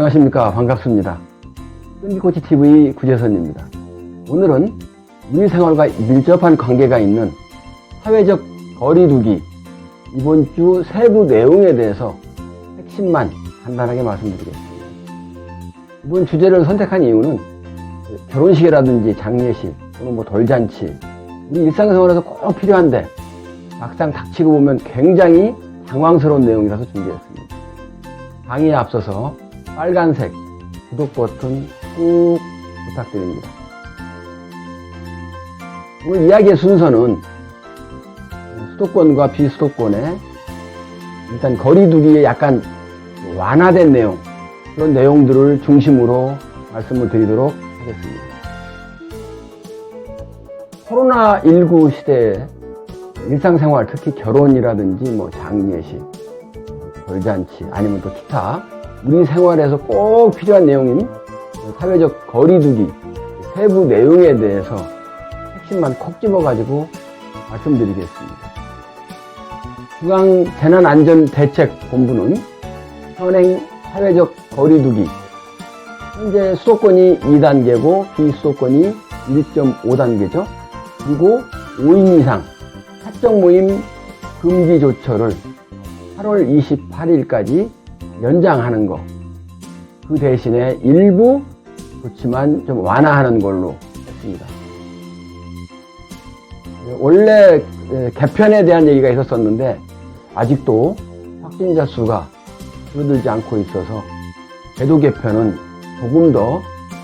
안녕하십니까. 반갑습니다. 끈기코치TV 구재선입니다. 오늘은 우리 생활과 밀접한 관계가 있는 사회적 거리두기 이번 주 세부 내용에 대해서 핵심만 간단하게 말씀드리겠습니다. 이번 주제를 선택한 이유는 결혼식이라든지 장례식 또는 돌잔치 우리 일상생활에서 꼭 필요한데 막상 닥치고 보면 굉장히 당황스러운 내용이라서 준비했습니다. 강의에 앞서서 빨간색 구독 버튼 꾹 부탁드립니다. 오늘 이야기의 순서는 수도권과 비수도권의 일단 거리두기에 약간 완화된 내용, 그런 내용들을 중심으로 말씀을 드리도록 하겠습니다. 코로나19 시대에 일상생활, 특히 결혼이라든지 장례식, 돌잔치 아니면 또 기타 우리 생활에서 꼭 필요한 내용인 사회적 거리두기 세부 내용에 대해서 핵심만 콕 집어가지고 말씀드리겠습니다. 중앙재난안전대책본부는 현행 사회적 거리두기 현재 수도권이 2단계고 비수도권이 1.5단계죠. 그리고 5인 이상 사적 모임 금지 조처를 8월 28일까지 연장하는 거, 그 대신에 일부 그렇지만 좀 완화하는 걸로 했습니다. 원래 개편에 대한 얘기가 있었었는데 아직도 확진자 수가 줄어들지 않고 있어서 제도 개편은 조금 더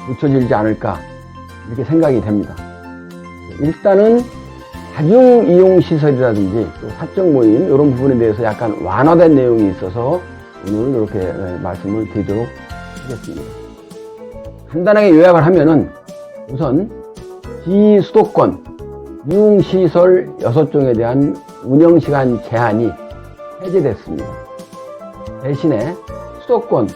늦춰지지 않을까 이렇게 생각이 됩니다. 일단은 다중이용시설이라든지 또 사적 모임 이런 부분에 대해서 약간 완화된 내용이 있어서 오늘 이렇게 말씀을 드리도록 하겠습니다. 간단하게 요약을 하면은 우선 비수도권 유흥시설 6종에 대한 운영시간 제한이 해제됐습니다. 대신에 수도권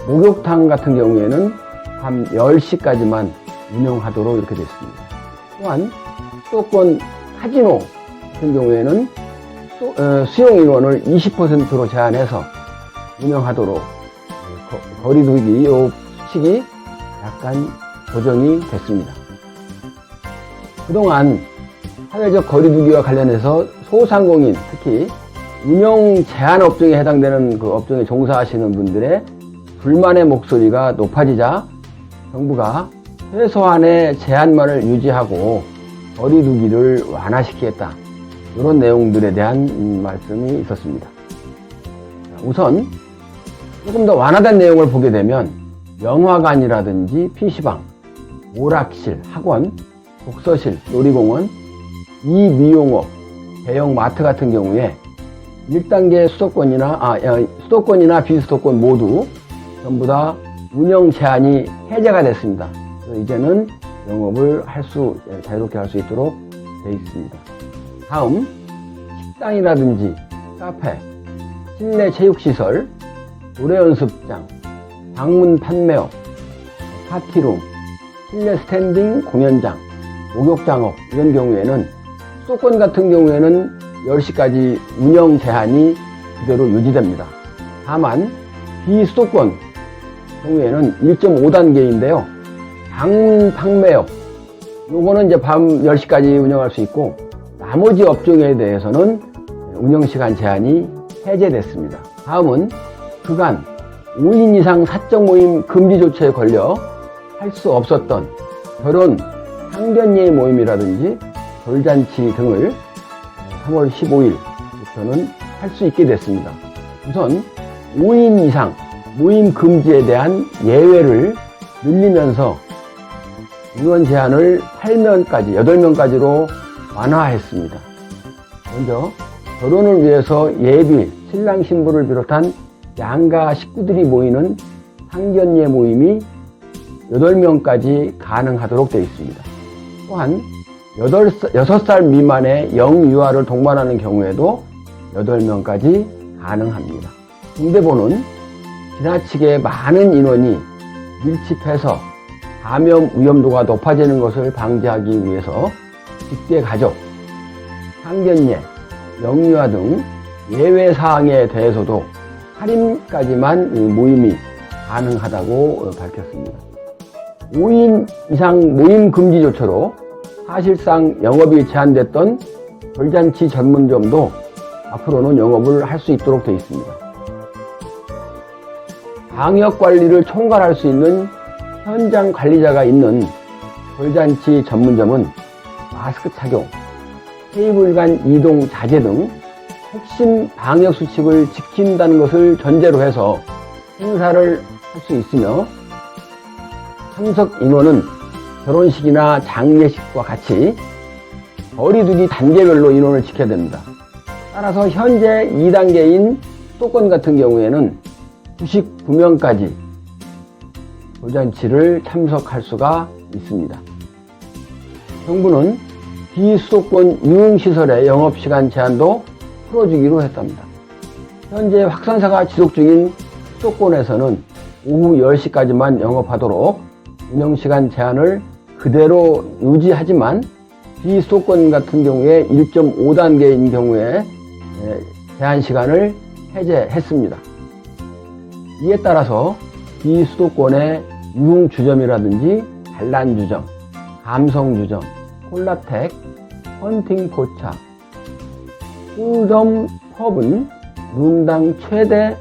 목욕탕 같은 경우에는 밤 10시까지만 운영하도록 이렇게 됐습니다. 또한 수도권 카지노 같은 경우에는 수용 인원을 20%로 제한해서 운영하도록 거리두기 요 수칙이 약간 조정이 됐습니다. 그동안 사회적 거리두기와 관련해서 소상공인, 특히 운영 제한 업종에 해당되는 그 업종에 종사하시는 분들의 불만의 목소리가 높아지자 정부가 최소한의 제한만을 유지하고 거리두기를 완화시키겠다. 이런 내용들에 대한 말씀이 있었습니다. 우선 조금 더 완화된 내용을 보게 되면 영화관이라든지 PC방, 오락실, 학원, 독서실, 놀이공원, 이미용업, 대형 마트 같은 경우에 1단계 수도권이나 비수도권 모두 전부 다 운영 제한이 해제가 됐습니다. 그래서 이제는 영업을 자유롭게 할 수 있도록 되어 있습니다. 다음, 식당이라든지 카페, 실내 체육시설, 노래 연습장, 방문 판매업, 파티룸, 실내 스탠딩 공연장, 목욕장업 이런 경우에는 수도권 같은 경우에는 10시까지 운영 제한이 그대로 유지됩니다. 다만 비수도권 경우에는 1.5단계인데요. 방문 판매업 요거는 이제 밤 10시까지 운영할 수 있고 나머지 업종에 대해서는 운영시간 제한이 해제됐습니다. 다음은 그간 5인 이상 사적 모임 금지 조처에 걸려 할 수 없었던 결혼, 상견례 모임이라든지 돌잔치 등을 3월 15일부터는 할 수 있게 됐습니다. 우선 5인 이상 모임 금지에 대한 예외를 늘리면서 인원 제한을 8명까지로 완화했습니다. 먼저 결혼을 위해서 예비, 신랑 신부를 비롯한 양가 식구들이 모이는 상견례 모임이 8명까지 가능하도록 되어 있습니다. 또한 6살 미만의 영유아를 동반하는 경우에도 8명까지 가능합니다. 중대본은 지나치게 많은 인원이 밀집해서 감염 위험도가 높아지는 것을 방지하기 위해서 직계가족, 상견례, 영유아 등 예외 사항에 대해서도 할인까지만 모임이 가능하다고 밝혔습니다. 5인 이상 모임 금지 조처로 사실상 영업이 제한됐던 돌잔치 전문점도 앞으로는 영업을 할 수 있도록 되어 있습니다. 방역 관리를 총괄할 수 있는 현장 관리자가 있는 돌잔치 전문점은 마스크 착용, 테이블 간 이동 자제 등 핵심 방역 수칙을 지킨다는 것을 전제로 해서 행사를 할 수 있으며, 참석 인원은 결혼식이나 장례식과 같이 거리두기 단계별로 인원을 지켜야 됩니다. 따라서 현재 2단계인 수도권 같은 경우에는 99명까지 돌잔치를 참석할 수가 있습니다. 정부는 비수도권 유흥시설의 영업시간 제한도 풀어주기로 했답니다. 현재 확산세가 지속 중인 수도권에서는 오후 10시까지만 영업하도록 운영시간 제한을 그대로 유지하지만, 비수도권 같은 경우에 1.5단계인 경우에 제한시간을 해제했습니다. 이에 따라서 비수도권의 유흥주점이라든지 단란주점, 감성주점, 콜라텍, 헌팅포차, 꿀점, 펍은 룸당 최대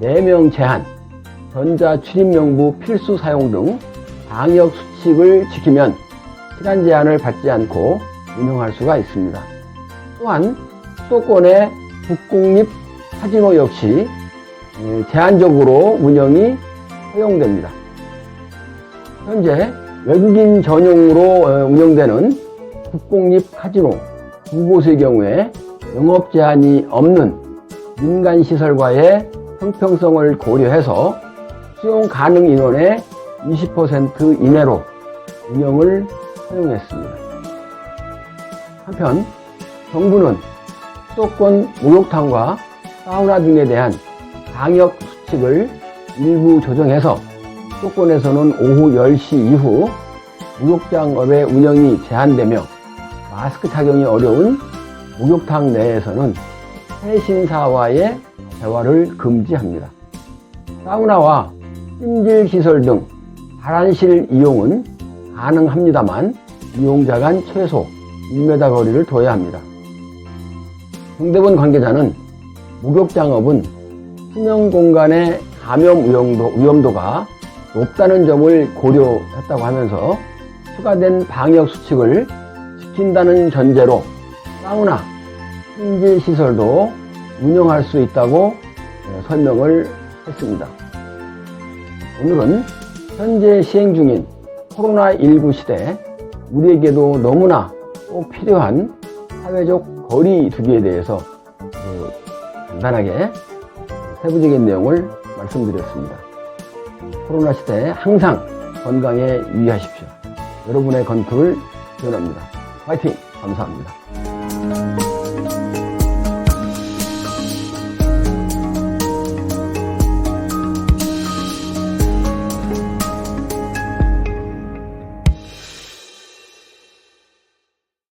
4명 제한, 전자출입명부 필수 사용 등 방역 수칙을 지키면 시간 제한을 받지 않고 운영할 수가 있습니다. 또한 수도권의 국공립 카지노 역시 제한적으로 운영이 허용됩니다. 현재 외국인 전용으로 운영되는 국공립 카지노 2곳의 경우에 영업 제한이 없는 민간시설과의 형평성을 고려해서 수용 가능 인원의 20% 이내로 운영을 허용했습니다. 한편 정부는 수도권 목욕탕과 사우나 등에 대한 방역 수칙을 일부 조정해서 수도권에서는 오후 10시 이후 목욕장업의 운영이 제한되며, 마스크 착용이 어려운 목욕탕 내에서는 해신사와의 대화를 금지합니다. 사우나와 찜질시설 등 발안실 이용은 가능합니다만 이용자 간 최소 1m 거리를 둬야 합니다. 정대본 관계자는 목욕장업은 수면 공간의 감염 위험도가 높다는 점을 고려했다고 하면서 추가된 방역 수칙을 지킨다는 전제로 사우나, 찜질시설도 운영할 수 있다고 설명을 했습니다. 오늘은 현재 시행 중인 코로나19 시대 우리에게도 너무나 꼭 필요한 사회적 거리두기에 대해서 간단하게 세부적인 내용을 말씀드렸습니다. 코로나 시대에 항상 건강에 유의하십시오. 여러분의 건투를 기원합니다. 화이팅! 감사합니다.